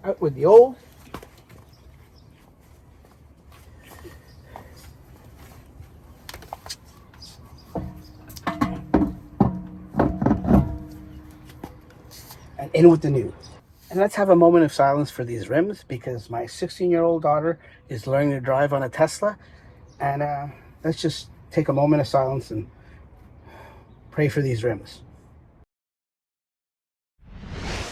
Out with the old. And in with the new. And let's have a moment of silence for these rims, because my 16-year-old daughter is learning to drive on a Tesla. And let's just take a moment of silence and pray for these rims.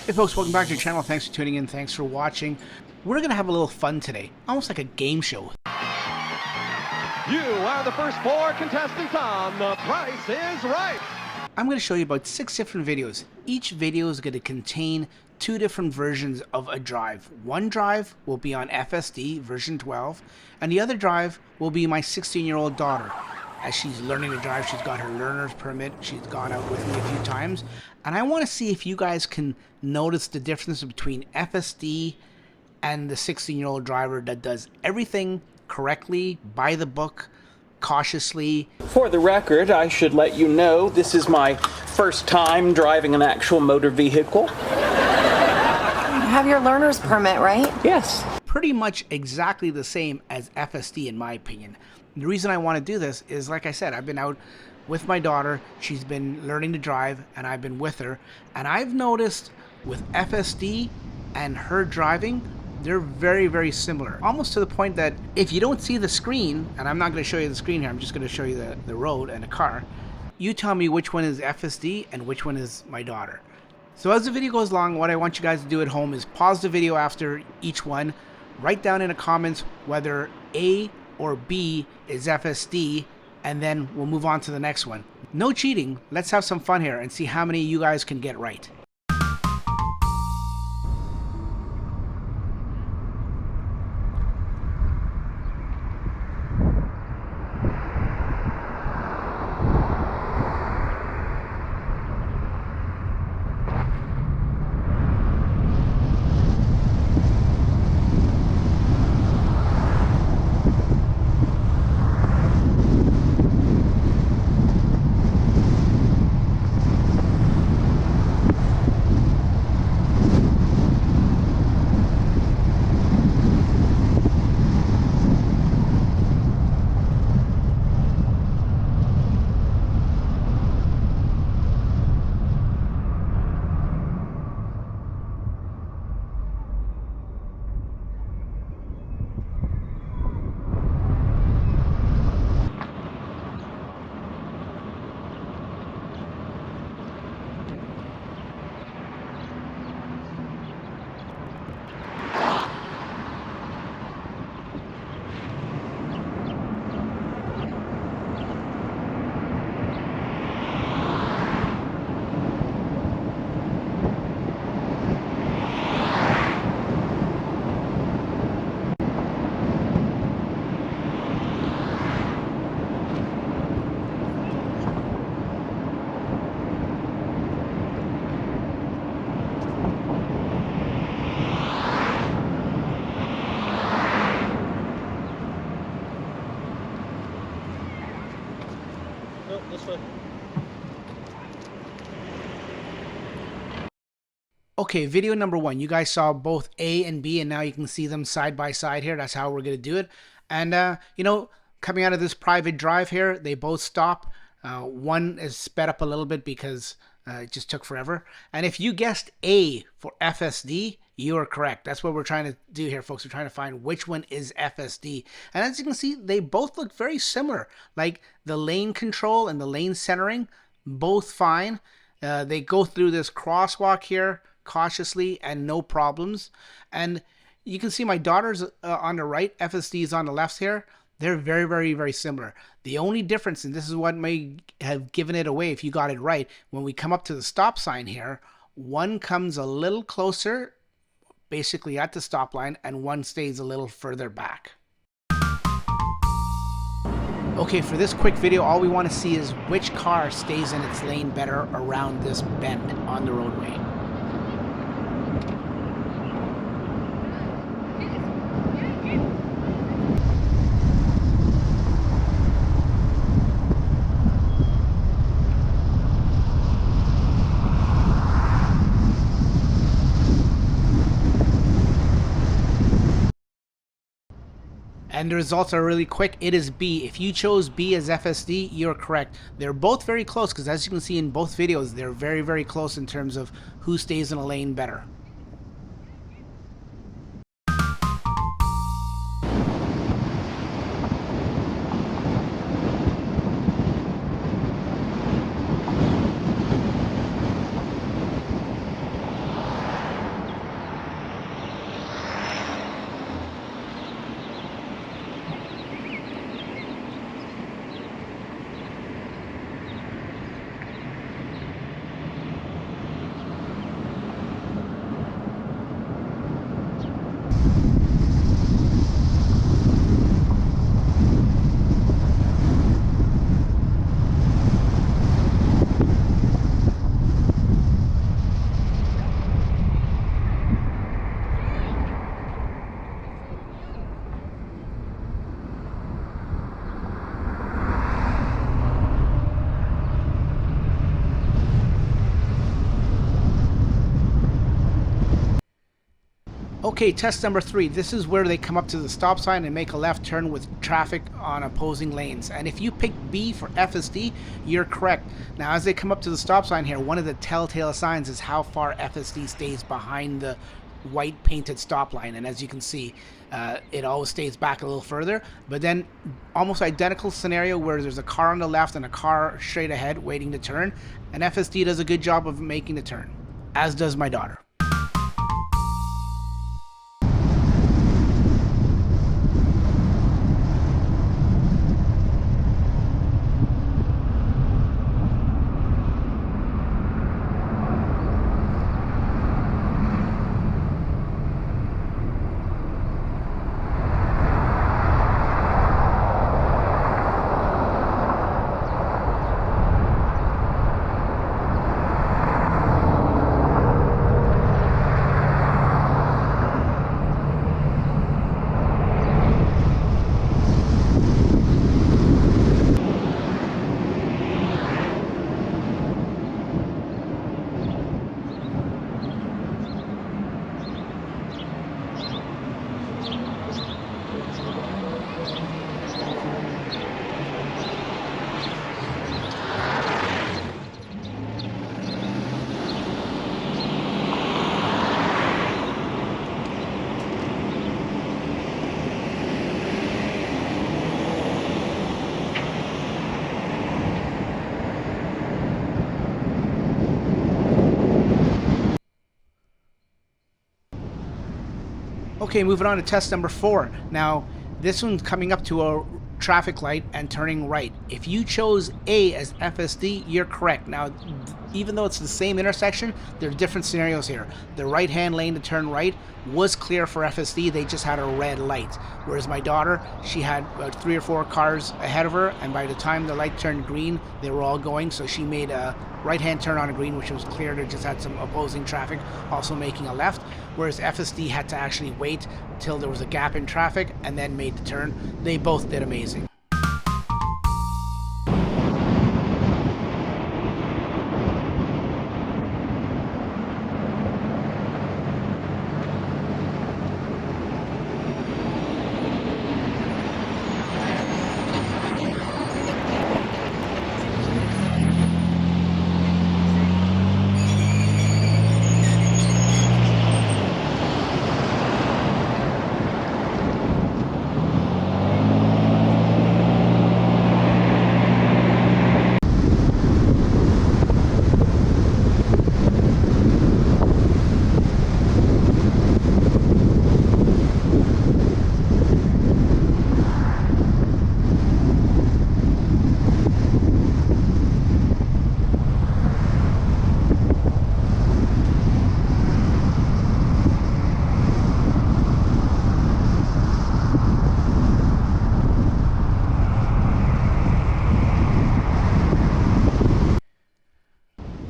Hey folks, welcome back to the channel. Thanks for tuning in. Thanks for watching. We're going to have a little fun today, almost like a game show. You are the first 4 contestants on The Price is Right. I'm going to show you about 6 different videos. Each video is going to contain 2 different versions of a drive. One drive will be on FSD version 12, and the other drive will be my 16-year-old daughter. As she's learning to drive, she's got her learner's permit. She's gone out with me a few times, and I want to see if you guys can notice the difference between FSD and the 16-year-old driver that does everything correctly, by the book, cautiously. For the record, I should let you know this is my first time driving an actual motor vehicle. You have your learner's permit, right? Yes. Pretty much exactly the same as FSD in my opinion. The reason I want to do this is, like I said, I've been out with my daughter. She's been learning to drive and I've been with her. And I've noticed with FSD and her driving, they're very, very similar. Almost to the point that if you don't see the screen, and I'm not going to show you the screen here, I'm just going to show you the road and the car, you tell me which one is FSD and which one is my daughter. So as the video goes along, what I want you guys to do at home is pause the video after each one, write down in the comments whether A or B is FSD, and then we'll move on to the next one. No cheating, let's have some fun here and see how many you guys can get right. Okay, video number 1. You guys saw both A and B, and now you can see them side by side here. That's how we're going to do it. And, you know, coming out of this private drive here, they both stop. One is sped up a little bit because it just took forever. And if you guessed A for FSD, you are correct. That's what we're trying to do here, folks. We're trying to find which one is FSD. And as you can see, they both look very similar. Like the lane control and the lane centering, both fine. They go through this crosswalk here cautiously and no problems. And you can see my daughter's on the right, FSD is on the left here. They're very, very, very similar. The only difference, and this is what may have given it away if you got it right, when we come up to the stop sign here, one comes a little closer, basically at the stop line, and one stays a little further back. Okay, for this quick video, all we want to see is which car stays in its lane better around this bend on the roadway. And the results are really quick. It is B. If you chose B as FSD, you're correct. They're both very close because as you can see in both videos, they're very, very close in terms of who stays in a lane better. Okay, test number 3. This is where they come up to the stop sign and make a left turn with traffic on opposing lanes. And if you picked B for FSD, you're correct. Now, as they come up to the stop sign here, one of the telltale signs is how far FSD stays behind the white painted stop line. And as you can see, it always stays back a little further. But then, almost identical scenario where there's a car on the left and a car straight ahead waiting to turn. And FSD does a good job of making the turn, as does my daughter. Okay, moving on to test number 4. Now, this one's coming up to a traffic light and turning right. If you chose A as FSD, you're correct. Now, even though it's the same intersection, there are different scenarios here. The right-hand lane to turn right was clear for FSD. They just had a red light. Whereas my daughter, she had about 3 or 4 cars ahead of her, and by the time the light turned green, they were all going. So she made a right-hand turn on a green, which was clear. They just had some opposing traffic, also making a left. Whereas FSD had to actually wait till there was a gap in traffic and then made the turn. They both did amazing.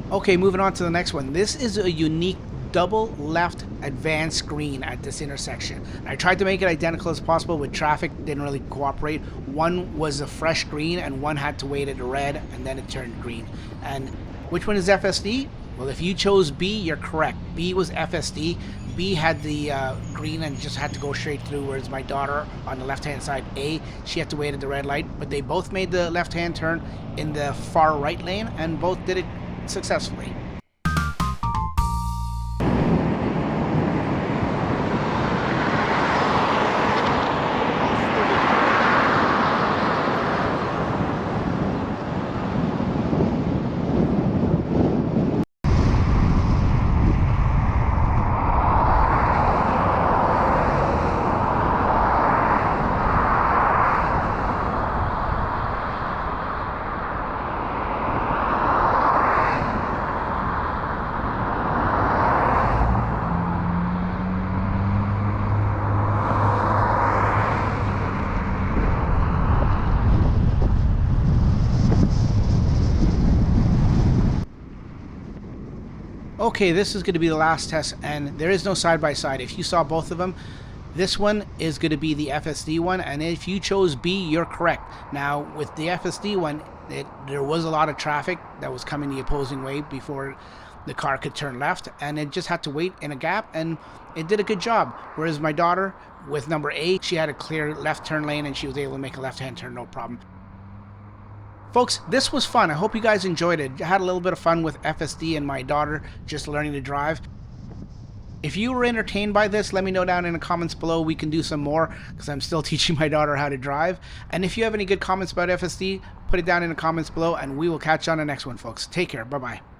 Okay, moving on to the next one. This is a unique double left advanced screen at this intersection. I tried to make it identical as possible, with traffic didn't really cooperate. One was a fresh green and one had to wait at red and then it turned green. And which one is FSD? Well, if you chose B, you're correct. B was FSD. B had the green and just had to go straight through, whereas my daughter on the left-hand side, A, she had to wait at the red light. But they both made the left-hand turn in the far right lane, and both did it successfully. Okay, this is going to be the last test, and there is no side-by-side. If you saw both of them, this one is going to be the FSD one, and if you chose B, you're correct. Now, with the FSD one, there was a lot of traffic that was coming the opposing way before the car could turn left, and it just had to wait in a gap, and it did a good job. Whereas my daughter, with number 8, she had a clear left turn lane, and she was able to make a left-hand turn, no problem. Folks, this was fun. I hope you guys enjoyed it. I had a little bit of fun with FSD and my daughter just learning to drive. If you were entertained by this, let me know down in the comments below. We can do some more because I'm still teaching my daughter how to drive. And if you have any good comments about FSD, put it down in the comments below, and we will catch you on the next one, folks. Take care. Bye-bye.